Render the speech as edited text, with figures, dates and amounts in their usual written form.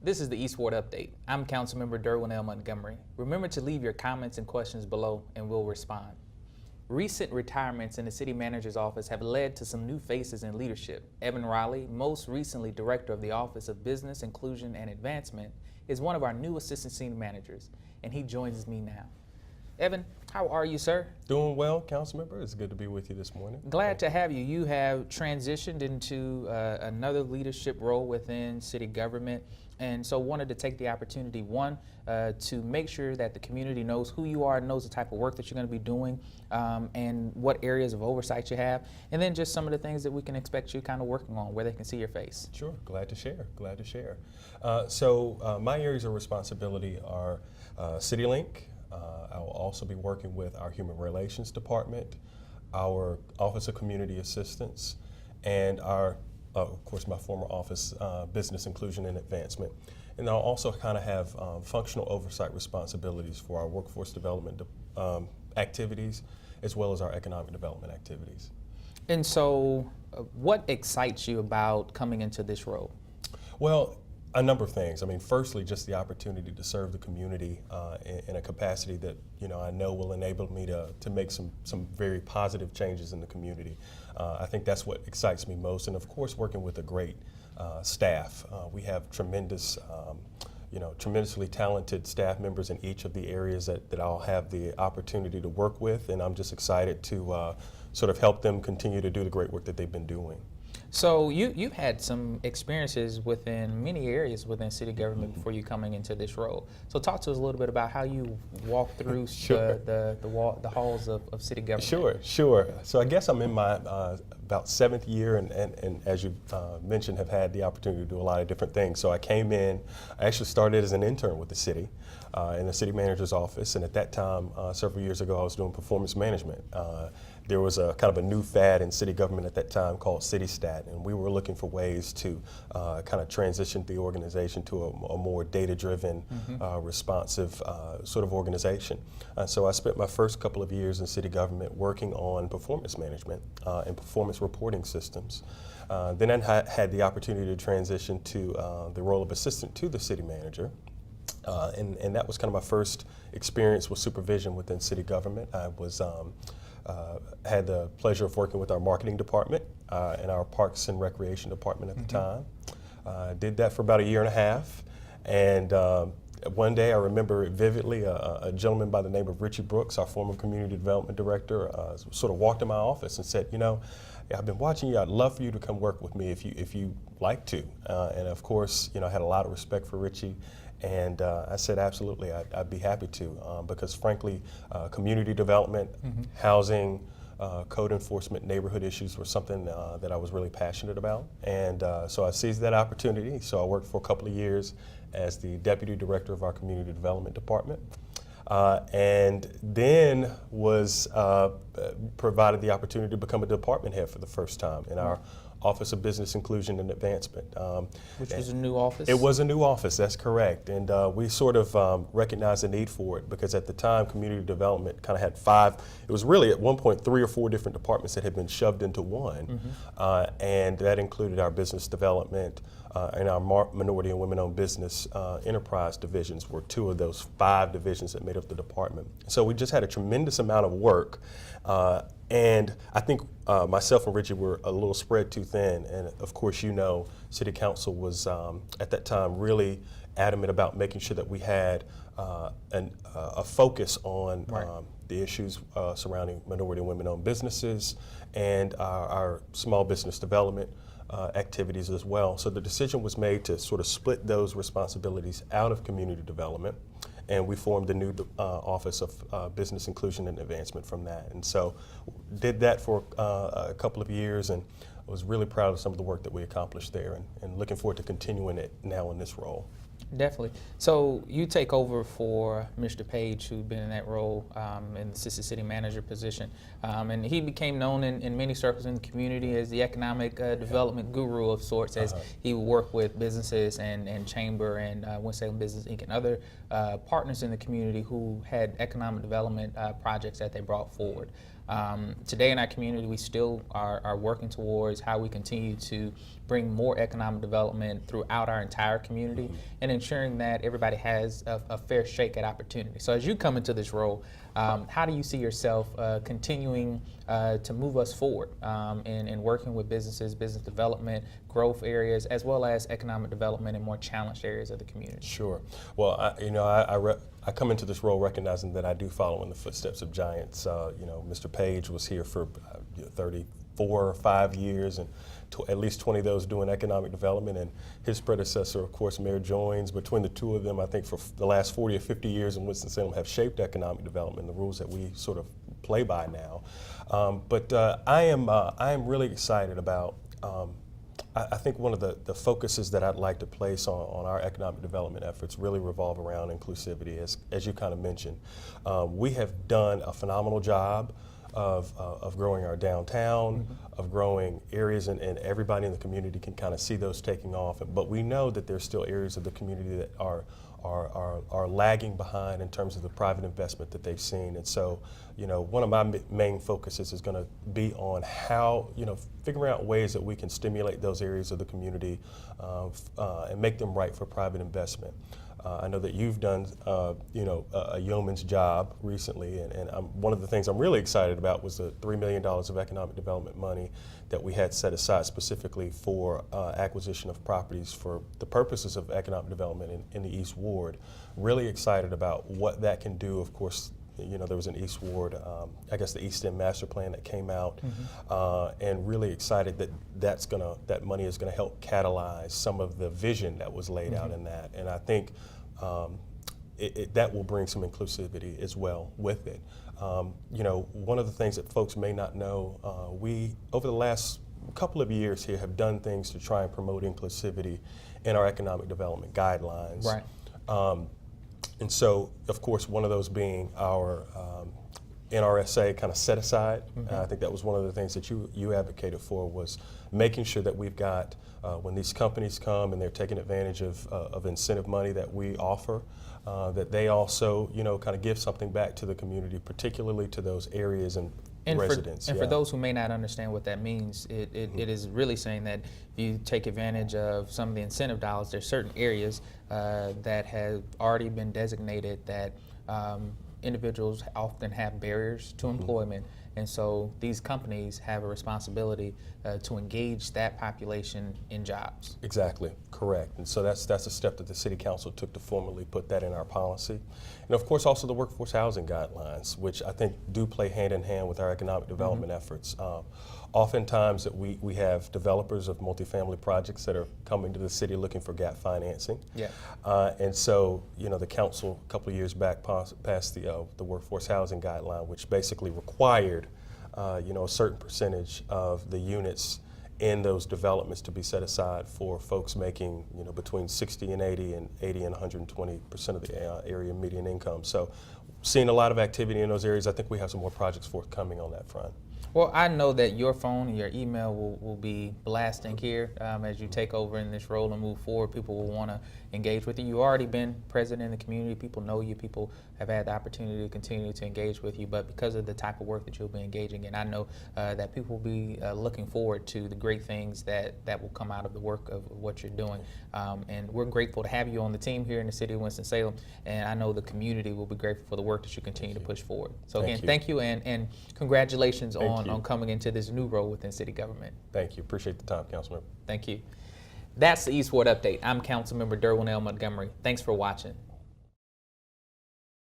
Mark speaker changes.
Speaker 1: This is the East Ward Update. I'm Councilmember Derwin Montgomery. Remember to leave your comments and questions below and we'll respond. Recent retirements in the city manager's office have led to some new faces in leadership. Evan Raleigh, most recently director of the Office of Business, Inclusion, and Advancement, is one of our new assistant city managers, and he joins me now. Evan, how are you, sir?
Speaker 2: Doing well, Councilmember. It's good to be with you this morning.
Speaker 1: Glad to have you. You have transitioned into another leadership role within city government, and so wanted to take the opportunity, one, to make sure that the community knows who you are, knows the type of work that you're going to be doing, and what areas of oversight you have, and then just some of the things that we can expect you kind of working on, where they can see your face.
Speaker 2: Sure, glad to share, glad to share. So my areas of responsibility are CityLink. I will also be working with our Human Relations Department, our Office of Community Assistance, and our, of course, my former office, Business Inclusion and Advancement. And I'll also kind of have functional oversight responsibilities for our workforce development activities, as well as our economic development activities.
Speaker 1: And so what excites you about coming into this role?
Speaker 2: Well, a number of things. I mean, firstly, just the opportunity to serve the community in a capacity that I know will enable me to make some very positive changes in the community. I think that's what excites me most, and of course, working with a great staff. We have tremendous, tremendously talented staff members in each of the areas that I'll have the opportunity to work with, and I'm just excited to sort of help them continue to do the great work that they've been doing.
Speaker 1: So you've had some experiences within many areas within city government before you coming into this role. So talk to us a little bit about how you walk through
Speaker 2: Sure.
Speaker 1: the halls of city government.
Speaker 2: Sure. So I guess I'm in my about 7th year, and as you mentioned, have had the opportunity to do a lot of different things. So I came in, I actually started as an intern with the city in the city manager's office, and at that time, several years ago, I was doing performance management. There was a kind of a new fad in city government at that time called CityStat, and we were looking for ways to kind of transition the organization to a more data-driven, responsive sort of organization. So I spent my first couple of years in city government working on performance management and performance reporting systems. Then I had the opportunity to transition to the role of assistant to the city manager. And that was kind of my first experience with supervision within city government. I was had the pleasure of working with our marketing department and our parks and recreation department at the time. Did that for about 1.5 years, and one day I remember it vividly, a gentleman by the name of Richie Brooks, our former community development director, sort of walked in my office and said, I've been watching you, I'd love for you to come work with me if you like to. And of course, I had a lot of respect for Richie. And I said, absolutely, I'd be happy to, because frankly, community development, housing, code enforcement, neighborhood issues were something that I was really passionate about. And so I seized that opportunity. So I worked for a couple of years as the deputy director of our community development department. And then was provided the opportunity to become a department head for the first time in our Office of Business Inclusion and Advancement.
Speaker 1: Which was a new office?
Speaker 2: It was a new office, that's correct. And we sort of recognized the need for it because at the time community development kind of had 5, it was really at one point 3 or 4 different departments that had been shoved into one. And that included our business development and our minority and women-owned business enterprise divisions were 2 of those 5 divisions that made up the department. So we just had a tremendous amount of work. And I think myself and Richie were a little spread too thin. And of course, City Council was at that time really adamant about making sure that we had a focus on the issues surrounding minority and women-owned businesses and our small business development activities as well. So the decision was made to sort of split those responsibilities out of community development. And we formed the new Office of Business Inclusion and Advancement from that. And so did that for a couple of years and was really proud of some of the work that we accomplished there and looking forward to continuing it now in this role.
Speaker 1: Definitely. So you take over for Mr. Page, who'd been in that role in the assistant city manager position. And he became known in many circles in the community as the economic development guru of sorts, as he would work with businesses and Chamber and Winston-Salem Business Inc. and other partners in the community who had economic development projects that they brought forward. Today in our community, we still are working towards how we continue to bring more economic development throughout our entire community and ensuring that everybody has a fair shake at opportunity. So as you come into this role, how do you see yourself continuing to move us forward in working with businesses, business development, growth areas, as well as economic development in more challenged areas of the community?
Speaker 2: Sure. Well, I come into this role recognizing that I do follow in the footsteps of giants. Mr. Page was here for 34 or 5 years, and at least 20 of those doing economic development, and his predecessor, of course, Mayor Joines. Between the two of them, I think for the last 40 or 50 years in Winston-Salem have shaped economic development, the rules that we sort of play by now. But I am really excited about I think one of the focuses that I'd like to place on our economic development efforts really revolve around inclusivity, as you kind of mentioned. We have done a phenomenal job of growing our downtown, of growing areas, and everybody in the community can kind of see those taking off. But we know that there's still areas of the community that are lagging behind in terms of the private investment that they've seen. And so, one of my main focuses is going to be on how, figuring out ways that we can stimulate those areas of the community and make them right for private investment. I know that you've done, a yeoman's job recently, and one of the things I'm really excited about was the $3 million of economic development money that we had set aside specifically for acquisition of properties for the purposes of economic development in the East Ward. Really excited about what that can do. Of course, there was an East Ward, I guess the East End Master Plan that came out, and really excited that that money is gonna help catalyze some of the vision that was laid out in that. And I think that will bring some inclusivity as well with it. One of the things that folks may not know, we, over the last couple of years here, have done things to try and promote inclusivity in our economic development guidelines.
Speaker 1: Right.
Speaker 2: And so, of course, one of those being our NRSA kind of set aside. I think that was one of the things that you advocated for, was making sure that we've got, when these companies come and they're taking advantage of incentive money that we offer, that they also, kind of give something back to the community, particularly to those areas and residents.
Speaker 1: For those who may not understand what that means, it is really saying that if you take advantage of some of the incentive dollars, there's certain areas that have already been designated that individuals often have barriers to employment, and so these companies have a responsibility to engage that population in jobs.
Speaker 2: Exactly, correct. And so that's a step that the City Council took to formally put that in our policy. And of course also the workforce housing guidelines, which I think do play hand in hand with our economic development efforts. Oftentimes that we have developers of multifamily projects that are coming to the city looking for gap financing.
Speaker 1: Yeah.
Speaker 2: And so, the council a couple of years back passed the workforce housing guideline, which basically required a certain percentage of the units in those developments to be set aside for folks making between 60 and 80 and 80 and 120% of the area median income. So seeing a lot of activity in those areas. I think we have some more projects forthcoming on that front.
Speaker 1: Well, I know that your phone and your email will be blasting here as you take over in this role and move forward. People will want to engage with you. You've already been present in the community. People know you. People have had the opportunity to continue to engage with you. But because of the type of work that you'll be engaging in, I know that people will be looking forward to the great things that will come out of the work of what you're doing. And we're grateful to have you on the team here in the city of Winston-Salem. And I know the community will be grateful for the work that you continue to push forward. So again, thank you and congratulations on coming into this new role within city government.
Speaker 2: Thank you. Appreciate the time, Councilmember.
Speaker 1: Thank you. That's the East Ward Update. I'm Councilmember Derwin Montgomery. Thanks for watching.